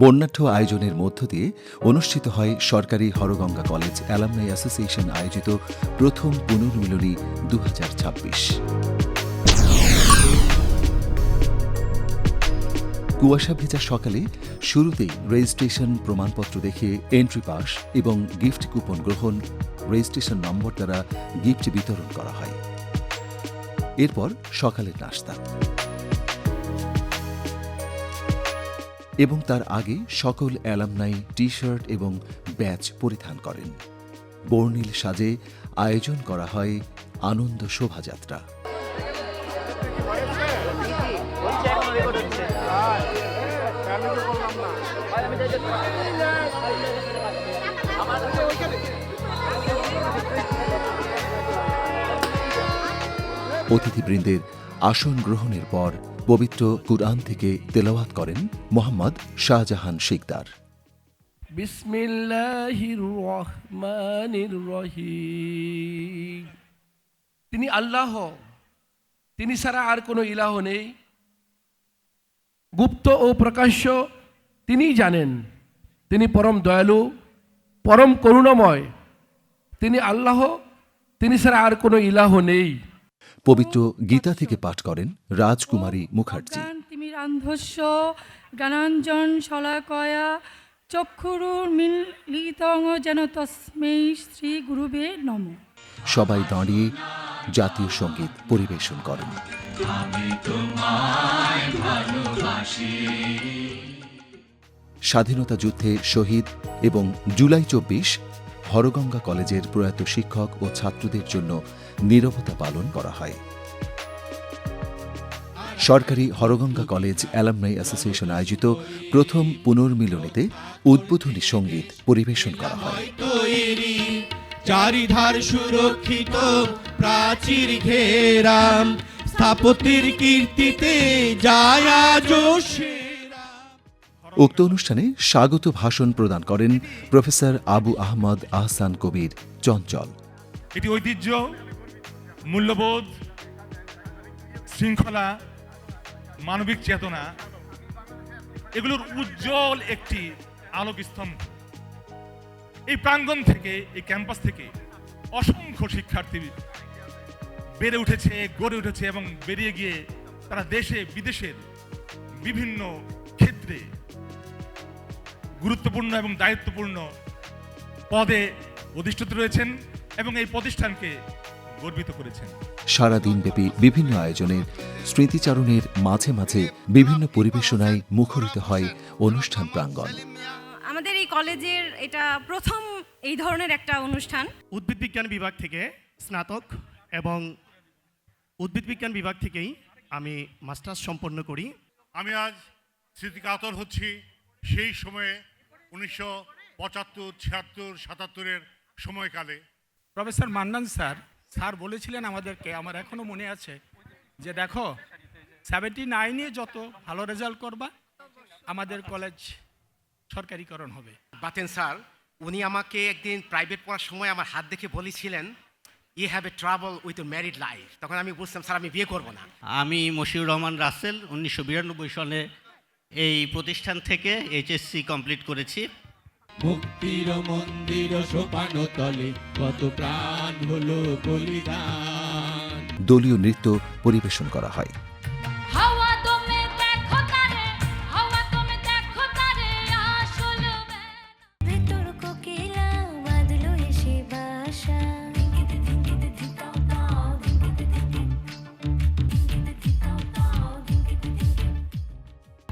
বর্ণাঢ্য আয়োজনের মধ্য দিয়ে অনুষ্ঠিত হয় সরকারি হরগঙ্গা কলেজ অ্যালামনাই অ্যাসোসিয়েশন আয়োজিত প্রথম পুনর্মিলনী 2026। কুয়াশা ভেজা সকালে শুরুতেই রেজিস্ট্রেশন প্রমাণপত্র দেখে এন্ট্রি পাস এবং গিফট কুপন গ্রহণ, রেজিস্ট্রেশন নম্বর দ্বারা গিফট বিতরণ করা হয়। এরপর সকালের নাস্তা এবং তার আগে সকল অ্যালামনাই টি শার্ট এবং ব্যাচ পরিধান করেন। বর্ণিল সাজে আয়োজন করা হয় আনন্দ শোভাযাত্রা। অতিথিবৃন্দের আসন গ্রহণের পর পবিত্র কুরআন থেকে তেলাওয়াত করেন মোহাম্মদ শাহজাহান শিকদার। বিসমিল্লাহির রহমানির রহিম। তিনি আল্লাহ, তিনি ছাড়া আর কোনো ইলাহ নেই। গুপ্ত ও প্রকাশ্য তিনিই জানেন। তিনি পরম দয়ালু, পরম করুণাময়। তিনি আল্লাহ, তিনি ছাড়া আর কোনো ইলাহ নেই। পবিত্র গীতা থেকে পাঠ করেন রাজকুমারী মুখার্জি। তিমিরান্ধস্য জ্ঞানাঞ্জন শলাকয়া চক্ষুরুর মিলিতং যেন তস্मै শ্রী গুরুবে নমঃ। সবাই দাঁড়িয়ে জাতীয় সঙ্গীত পরিবেশন করেন। স্বাধীনতা যুদ্ধে শহীদ এবং জুলাই 24 হরগঙ্গা কলেজের প্রয়াত শিক্ষক ও ছাত্রদের জন্য নীরবতা পালন করা হয়। সরকারি হরগঙ্গা কলেজ অ্যালামনাই অ্যাসোসিয়েশন আয়োজিত প্রথম পুনর্মিলনীতে উদ্বোধনী সঙ্গীত পরিবেশন করা হয়। চারিধার সুরক্ষিত প্রাচীর ঘেরা স্থাপত্যের কীর্তিতে যায় আজ। উক্ত অনুষ্ঠানে স্বাগত ভাষণ প্রদান করেন প্রফেসর আবু আহমদ আহসান কবির চঞ্চল। এটি ঐতিহ্য, মূল্যবোধ, শৃঙ্খলা, মানবিক চেতনা, এগুলোর উজ্জ্বল একটি আলোক স্তম্ভ। এই প্রাঙ্গণ থেকে, এই ক্যাম্পাস থেকে অসংখ্য শিক্ষার্থী বেড়ে উঠেছে, গড়ে উঠেছে এবং বেরিয়ে গিয়ে তারা দেশে বিদেশের বিভিন্ন ক্ষেত্রে গুরুত্বপূর্ণ এবং দায়িত্বপূর্ণ পদে অধিষ্ঠিত রয়েছেন এবং এই প্রতিষ্ঠানকে গর্বিত করেছেন। সারাদিনব্যাপী বিভিন্ন আয়োজনের স্মৃতিচারণের মাঝে মাঝে বিভিন্ন পরিবেশনায় মুখরিত হয় অনুষ্ঠান প্রাঙ্গণ। আমাদের এই কলেজের এটা প্রথম এই ধরনের একটা অনুষ্ঠান। উদ্ভিদ বিজ্ঞান বিভাগ থেকে স্নাতক এবং উদ্ভিদ বিজ্ঞান বিভাগ থেকেই আমি মাস্টার্স সম্পন্ন করি। আমি আজ স্মৃতিকাতর হচ্ছি সেই সময়ে 1975, 76, 77-এর সময়কালে। প্রফেসর মান্নান স্যার বলেছিলেন আমাদেরকে, আমার এখনো মনে আছে, যে দেখো 79-এ যত ভালো রেজাল্ট করবা আমাদের কলেজ সরকারিকরণ হবে। বাতেন স্যার উনি আমাকে একদিন প্রাইভেট পড়ার সময় আমার হাত দেখে বলেছিলেন, you have a travel with married life. তখন আমি বুঝতাম স্যার আমি বিয়ে করব না। আমি মশিউর রহমান রাসেল 1992 সালে এই প্রতিষ্ঠান থেকে এইচএসসি কমপ্লিট করেছি। মুক্তির মন্দির সোপান তলে কত প্রাণ হলো বলিদান। দলীয় নৃত্য পরিবেশন করা হয়।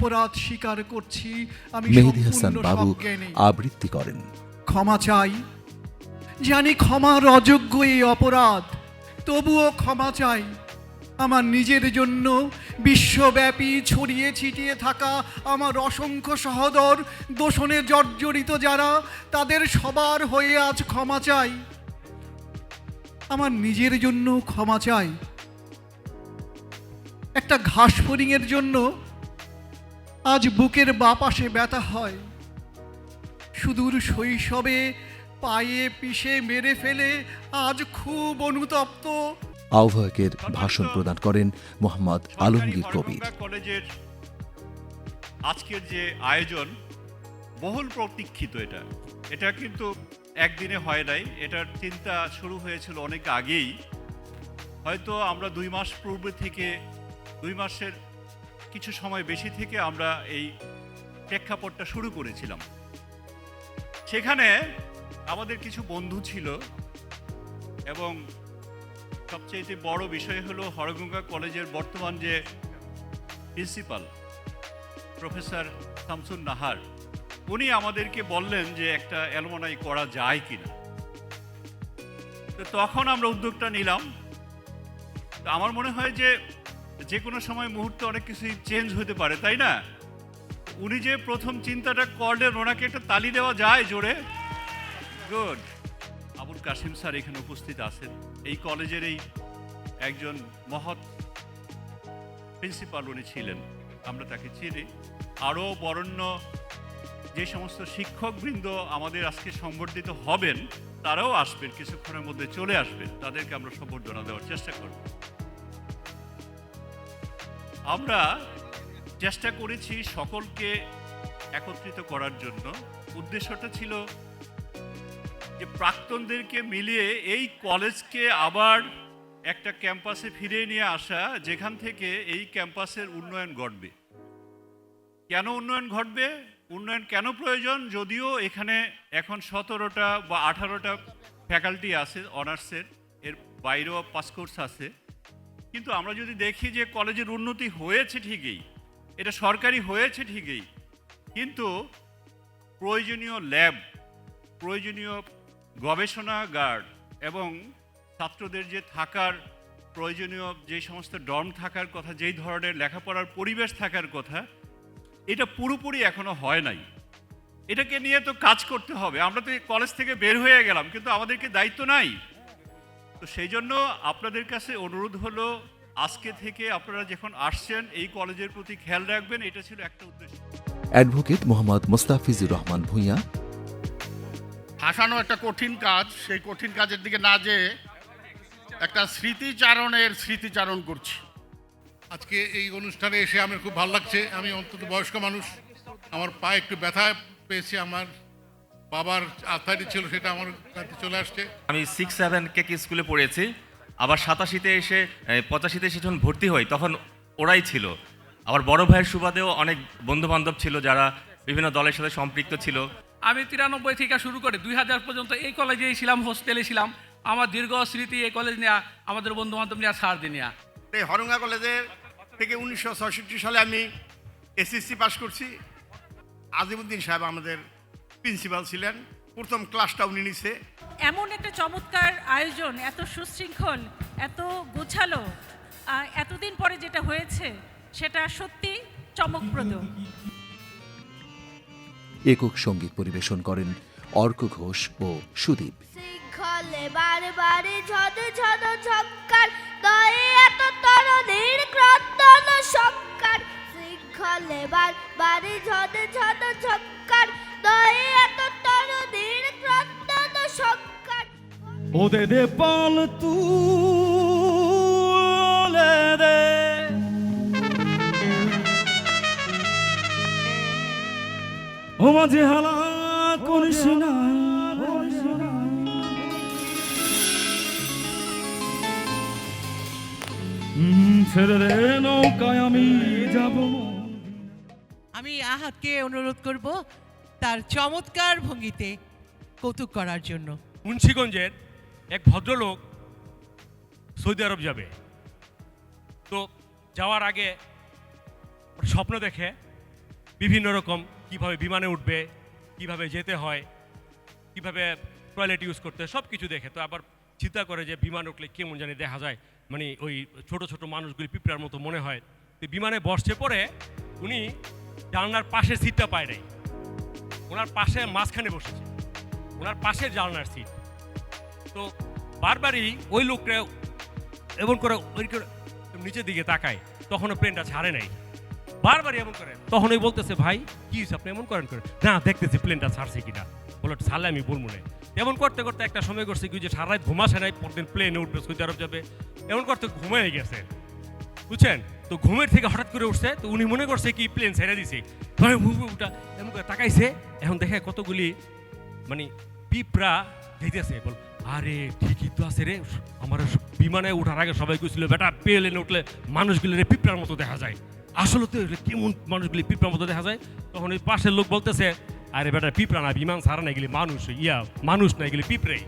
অপরাধ স্বীকার করছি আমি। মেহেদী হাসান বাবু আবৃত্তি করেন। ক্ষমা চাই, জানি ক্ষমার অযোগ্য এই অপরাধ, তবুও ক্ষমা চাই। আমার নিজের জন্য বিশ্বব্যাপী ছড়িয়ে ছিটিয়ে থাকা আমার অসংখ্য সহোদর, দোষণে জর্জরিত যারা, তাদের সবার হয়ে আজ ক্ষমা চাই। আমার নিজের জন্য ক্ষমা চাই। একটা ঘাস ফড়িংয়ের জন্য আজ বুকের বাঁ পাশে ব্যথা হয়। সুদূর শৈশবে পায়ে পিষে মেরে ফেলে আজ খুব অনুতপ্ত। আহ্বায়কের ভাষণ প্রদান করেন মোহাম্মদ আলমগীর কবির। কলেজের আজকের যে আয়োজন, বহুল প্রতীক্ষিত। এটা কিন্তু একদিনে হয় নাই, এটার চিন্তা শুরু হয়েছিল অনেক আগেই। হয়তো আমরা 2 মাস পূর্বে থেকে, 2 মাসের কিছু সময় বেশি থেকে আমরা এই প্রেক্ষাপটটা শুরু করেছিলাম। সেখানে আমাদের কিছু বন্ধু ছিল এবং সবচেয়ে বড় বিষয় হলো হরগঙ্গা কলেজের বর্তমান যে প্রিন্সিপাল প্রফেসর শামসুন নাহার, উনি আমাদেরকে বললেন যে একটা অ্যালুমনাই করা যায় কিনা। তো তখন আমরা উদ্যোগটা নিলাম। তো আমার মনে হয় যে কোনো সময় মুহূর্তে অনেক কিছুই চেঞ্জ হতে পারে, তাই না? উনি যে প্রথম চিন্তাটা করলেন, ওনাকে একটা তালি দেওয়া যায় জোরে। গুড। আবুল কাসিম স্যার এখানে উপস্থিত আছেন, এই কলেজের এই একজন মহৎ প্রিন্সিপাল উনি ছিলেন, আমরা তাকে চিনি। আরও বরেণ্য যে সমস্ত শিক্ষকবৃন্দ আমাদের আজকে সংবর্ধিত হবেন, তারাও আসবেন, কিছুক্ষণের মধ্যে চলে আসবেন, তাদেরকে আমরা সম্বর্ধনা দেওয়ার চেষ্টা করব। আমরা চেষ্টা করেছি সকলকে একত্রিত করার জন্য। উদ্দেশ্যটা ছিল যে প্রাক্তনদেরকে মিলিয়ে এই কলেজকে আবার একটা ক্যাম্পাসে ফিরিয়ে নিয়ে আসা, যেখান থেকে এই ক্যাম্পাসের উন্নয়ন ঘটবে। কেন উন্নয়ন ঘটবে, উন্নয়ন কেন প্রয়োজন? যদিও এখানে এখন 17টা বা 18টা ফ্যাকাল্টি আছে অনার্সের, এর বাইরেও 5 কোর্স আছে, কিন্তু আমরা যদি দেখি যে কলেজের উন্নতি হয়েছে ঠিকই, এটা সরকারি হয়েছে ঠিকই, কিন্তু প্রয়োজনীয় ল্যাব, প্রয়োজনীয় গবেষণাগার এবং ছাত্রদের যে থাকার প্রয়োজনীয় যে সমস্ত ডর্ম থাকার কথা, যেই ধরনের লেখাপড়ার পরিবেশ থাকার কথা, এটা পুরোপুরি এখনো হয় নাই। এটাকে নিয়ে তো কাজ করতে হবে। আমরা তো কলেজ থেকে বের হয়ে গেলাম, কিন্তু আমাদেরকে দায়িত্ব নাই। তো সেই জন্য আপনাদের কাছে অনুরোধ হলো, আজকে থেকে আপনারা যখন আসছেন এই কলেজের প্রতি খেয়াল রাখবেন, এটা ছিল একটা উদ্দেশ্য। অ্যাডভোকেট মোহাম্মদ মোস্তাফিজুর রহমান ভূঁইয়া। ভাসানো একটা কঠিন কাজ, সেই কঠিন কাজের দিকে না যেয়ে একটা স্মৃতিচারণ করছি। আজকে এই অনুষ্ঠানে এসে আমার খুব ভালো লাগছে। আমি অন্তত বয়স্ক মানুষ, আমার পায়ে একটু ব্যথা পেয়েছি, আমার বাবার আর্থাইটিস ছিল, সেটা আমার কাছে চলে আসছে। আমি 6-7 কেকে স্কুলে পড়েছি, আবার 87-তে এসে 85-তে এসে যখন ভর্তি হই তখন ওরাই ছিল। আবার বড় ভাইয়ের সুবাদেও অনেক বন্ধু বান্ধব ছিল যারা বিভিন্ন দলের সাথে সম্পৃক্ত ছিল। আমি 93 থেকে শুরু করে 2000 পর্যন্ত এই কলেজেই ছিলাম, হোস্টেলে ছিলাম। আমার দীর্ঘ স্মৃতি এই কলেজ নিয়ে, আমাদের বন্ধু বান্ধব নিয়ে, সার দিনিয়া। এই হরঙ্গা কলেজের থেকে 1966 সালে আমি এসএসসি পাস করছি। আজিমুদ্দিন সাহেব আমাদের প্রিন্সিপাল ছিলেন, প্রথম ক্লাসটা উনি নিছে। এমন একটা চমৎকার আয়োজন, এত সুশৃঙ্খল, এত গোছালো, এতদিন পরে যেটা হয়েছে সেটা সত্যি চমকপ্রদ। একক সঙ্গীত পরিবেশন করেন অর্ক ঘোষ ও সুদীপ। শৃঙ্খলে বারে ঝদ ঝদ ঝক্কার, দয়ে এত তরুণীর ক্রন্দন সক্কার। শৃঙ্খলে বারে ঝদ ঝদ ঝক্কার, দয়ে এত তরুণীর ক্রন্দন সক্কার। ওদে দে পাল তুলে দে, ও মাঝে হালা করিস না, ছেড়ে দে নৌকায় আমি যাব। আমি আহাদকে অনুরোধ করব তার চমৎকার ভঙ্গিতে কৌতুক করার জন্য। মুন্সিগঞ্জের এক ভদ্রলোক সৌদি আরব যাবে, তো যাওয়ার আগে স্বপ্ন দেখে বিভিন্ন রকম কিভাবে বিমানে উঠবে, কিভাবে যেতে হয়, কিভাবে টয়লেট ইউজ করতে হয়, সব কিছু দেখে। তো আবার চিন্তা করে যে বিমান উঠলে কেমন জানি দেখা যায়, মানে ওই ছোট ছোট মানুষগুলি পিঁপড়ার মতো মনে হয়। তো বিমানে বসছে পরে উনি জানলার পাশের সিটটা পায় নাই, ওনার পাশে মাঝখানে বসেছে, ওনার পাশের জানলার সিট। তো বারবারই ওই লোকটা এমন করে ওই নিচের দিকে তাকায়, তখনও প্লেনটা ছাড়ে নাই, বারবারই এমন করে। তখন ওই বলতেছে, ভাই কি হয়েছে, আপনি এমন করেন করে? না, দেখতেছি প্লেনটা ছাড়ছে কিনা। বলো ছাড়লে আমি বলবো না। এমন করতে করতে একটা সময় করছে কি, যে সারা রাত ঘুমাসে নাই, পরদিন প্লেনে উঠবে, সৌদি আরব যাবে, এমন করতে ঘুমিয়ে গেছে, বুঝছেন? তো ঘুমের থেকে হঠাৎ করে উঠছে, তো উনি মনে করছে কি প্লেন ছেড়ে দিছে। ওটা এমন করে তাকাইছে, এখন দেখে কতগুলি মানে পিঁপড়া যাইতেছে। বল আরে ঠিকই তো আছে রে, আমার বিমানে ওঠার আগে সবাই কইছিল বেটা প্লেনে উঠলে মানুষগুলি পিঁপড়ার মতো দেখা যায়, আসলে তো কেমন মানুষগুলি পিঁপড়ার মতো দেখা যায়। তখন ওই পাশের লোক বলতেছে আরে বেটা পিঁপড়া না, বিমান ছাড়া না, গেলি মানুষ, মানুষ না, গেলি পিঁপড়ে।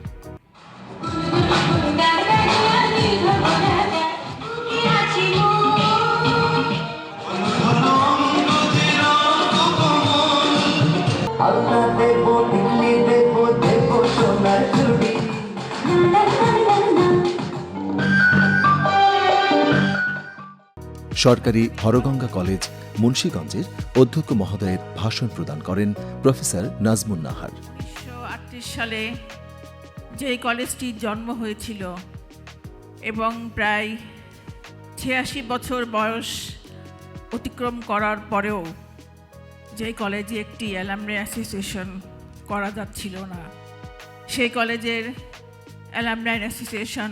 সরকারি হরগঙ্গা কলেজ মুন্সিগঞ্জের অধ্যক্ষ মহোদয়ের ভাষণ প্রদান করেন প্রফেসর নাজমুন নাহার। 1938 সালে যে কলেজটির জন্ম হয়েছিল এবং প্রায় 86 বছর বয়স অতিক্রম করার পরেও যে কলেজে একটি অ্যালামনাই অ্যাসোসিয়েশন করা যাচ্ছিল না, সেই কলেজের অ্যালামনাই অ্যাসোসিয়েশন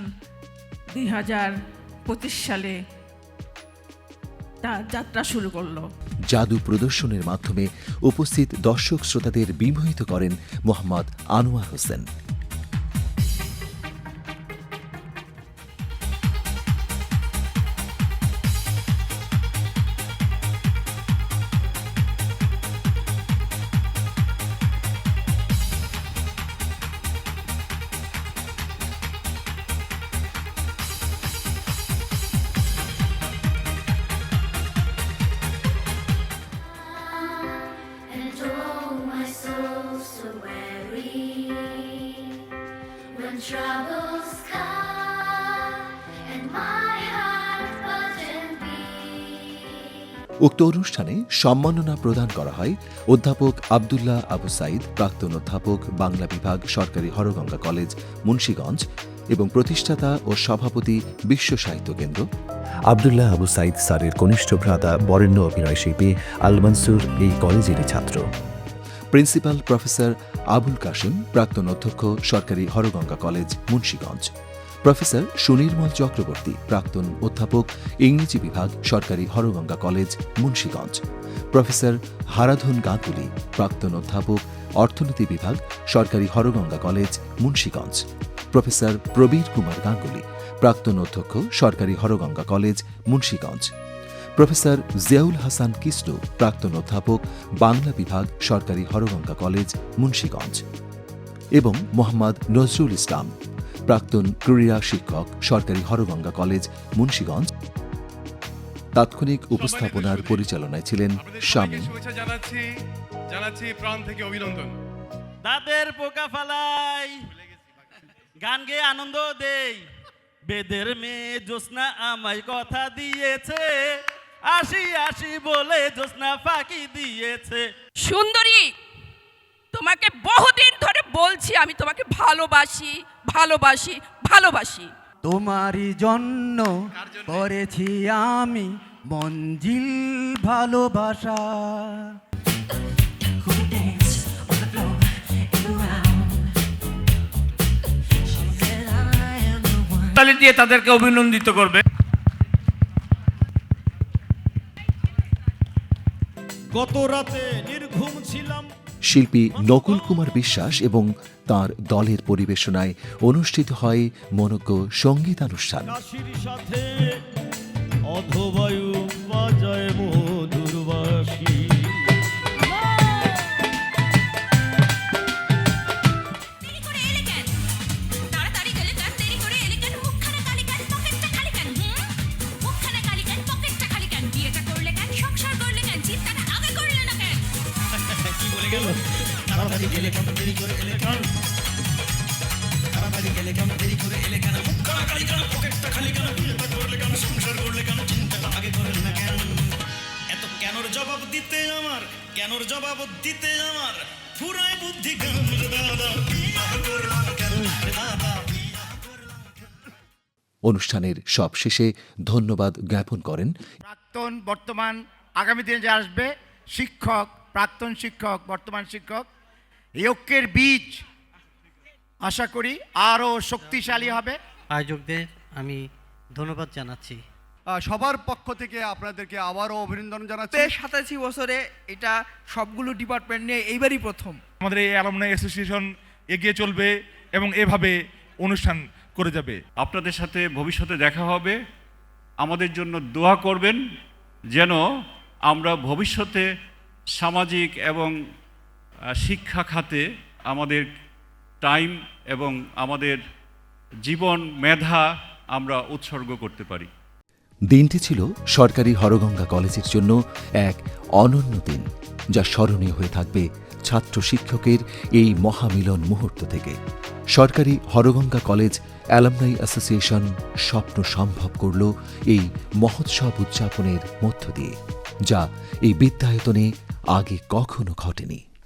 2025 সালে তার যাত্রা শুরু করলো। জাদু প্রদর্শনের মাধ্যমে উপস্থিত দর্শক শ্রোতাদের বিমোহিত করেন Mohammad Anwar Hossain. Troubles come and my heart doesn't beat. উক্ত অনুষ্ঠানে সম্মাননা প্রদান করা হয় অধ্যাপক আব্দুল্লাহ আবু সাইদ, প্রাক্তন অধ্যাপক, বাংলা বিভাগ, সরকারি হরগঙ্গা কলেজ মুন্সিগঞ্জ এবং প্রতিষ্ঠাতা ও সভাপতি বিশ্ব সাহিত্য কেন্দ্র। আব্দুল্লাহ আবু সাইদ স্যারের কনিষ্ঠ ভ্রাতা বরেণ্য অভিনয়শিল্পী আল মনসুর এই কলেজেরই ছাত্র। প্রিন্সিপাল প্রফেসর আবুল কাশিম, প্রাক্তন অধ্যক্ষ, সরকারি হরগঙ্গা কলেজ মুন্সিগঞ্জ। প্রফেসর সুনির্মল চক্রবর্তী, প্রাক্তন অধ্যাপক, ইংরেজি বিভাগ, সরকারি হরগঙ্গা কলেজ মুন্সিগঞ্জ। প্রফেসর হারাধন গাঙ্গুলি, প্রাক্তন অধ্যাপক, অর্থনীতি বিভাগ, সরকারি হরগঙ্গা কলেজ মুন্সিগঞ্জ। প্রফেসর প্রবীর কুমার গাঙ্গুলি, প্রাক্তন অধ্যক্ষ, সরকারি হরগঙ্গা কলেজ মুন্সিগঞ্জ। প্রফেসর জিয়াউল হাসান কিসলু, প্রাক্তন অধ্যাপক, বাংলা বিভাগ, সরকারি হরগঙ্গা কলেজ মুন্সিগঞ্জ এবং মোহাম্মদ নজরুল ইসলাম, প্রাক্তন ক্রীড়া শিক্ষক, সরকারি হরগঙ্গা কলেজ মুন্সিগঞ্জ। তাৎক্ষণিক উপস্থাপনার পরিচালনায় ছিলেন শামীম। জানাচ্ছি প্রাণ থেকে অভিনন্দন। দাঁতের পোকা ফালাই, গান গেয়ে আনন্দ দেই, বেদের মেয়ে জ্যোৎস্না আমায় কথা দিয়েছে, আসি আসি বলে জ্যোৎস্না ফাঁকি দিয়েছে। সুন্দরী, তোমাকে বহুদিন ধরে বলছি আমি তোমাকে ভালোবাসি ভালোবাসি ভালোবাসি। তোমারই জন্য করেছি আমি মঞ্জিল ভালোবাসা। তালি দিয়ে তাদেরকে অভিনন্দিত করবে। গত রাতে নির্ঘুম ছিলাম। শিল্পী নকুল কুমার বিশ্বাস এবং তার দলের পরিবেশনায় অনুষ্ঠিত হয় মনোজ্ঞ সঙ্গীতানুষ্ঠান। কাশির সাথে অধবায়ু বাজায় মধুরবাসী। এত কেনর জবাব দিতে আমার, কেনর জবাব দিতে আমার ফুরায় বুদ্ধি গান দাদা। অনুষ্ঠানের সবশেষে ধন্যবাদ জ্ঞাপন করেন প্রাক্তন, বর্তমান, আগামী দিনে যে আসবে শিক্ষক, প্রাক্তন শিক্ষক, বর্তমান শিক্ষক, এই ঐক্যের বীজ আশা করি আরও শক্তিশালী হবে। আয়োজকদের আমি ধন্যবাদ জানাচ্ছি। সবার পক্ষ থেকে আপনাদেরকে আবারও অভিনন্দন জানাচ্ছি। 87 বছরে এটা সবগুলো ডিপার্টমেন্ট নিয়ে এইবারই প্রথম। আমাদের এই অ্যালুমনাই অ্যাসোসিয়েশন এগিয়ে চলবে এবং এভাবে অনুষ্ঠান করে যাবে। আপনাদের সাথে ভবিষ্যতে দেখা হবে। আমাদের জন্য দোয়া করবেন যেন আমরা ভবিষ্যতে সামাজিক এবং শিক্ষা খাতে আমাদের টাইম এবং আমাদের জীবন মেধা আমরা উৎসর্গ করতে পারি। দিনটি ছিল সরকারি হরগঙ্গা কলেজের জন্য এক অনন্য দিন, যা স্মরণীয় হয়ে থাকবে ছাত্র শিক্ষকের এই মহামিলন মুহূর্ত থেকে। সরকারি হরগঙ্গা কলেজ অ্যালামনাই অ্যাসোসিয়েশন স্বপ্ন সম্ভব করল এই মহোৎসব উদযাপনের মধ্য দিয়ে, যা এই বিদ্যায়তনে আগে কখনো ঘটেনি।